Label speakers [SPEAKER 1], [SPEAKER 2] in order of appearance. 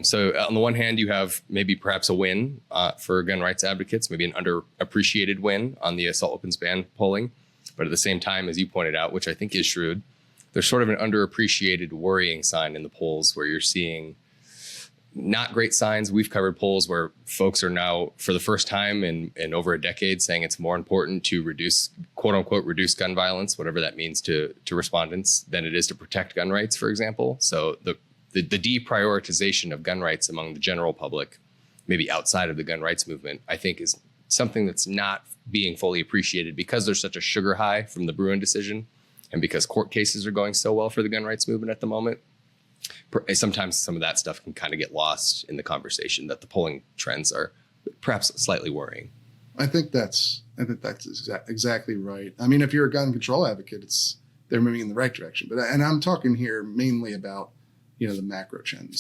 [SPEAKER 1] So on the one hand, you have maybe perhaps a win for gun rights advocates, maybe an underappreciated win on the assault weapons ban polling. But at the same time, as you pointed out, which I think is shrewd, there's sort of an underappreciated worrying sign in the polls where you're seeing not great signs. We've covered polls where folks are now, for the first time in over a decade, saying it's more important to reduce, quote unquote, reduce gun violence, whatever that means to respondents, than it is to protect gun rights, for example. So the deprioritization of gun rights among the general public, maybe outside of the gun rights movement, I think is something that's not being fully appreciated because there's such a sugar high from the Bruen decision and because court cases are going so well for the gun rights movement at the moment. Sometimes some of that stuff can kind of get lost in the conversation, that the polling trends are perhaps slightly worrying.
[SPEAKER 2] I think that's exactly right. I mean, if you're a gun control advocate, they're moving in the right direction. And I'm talking here mainly about, the macro trends.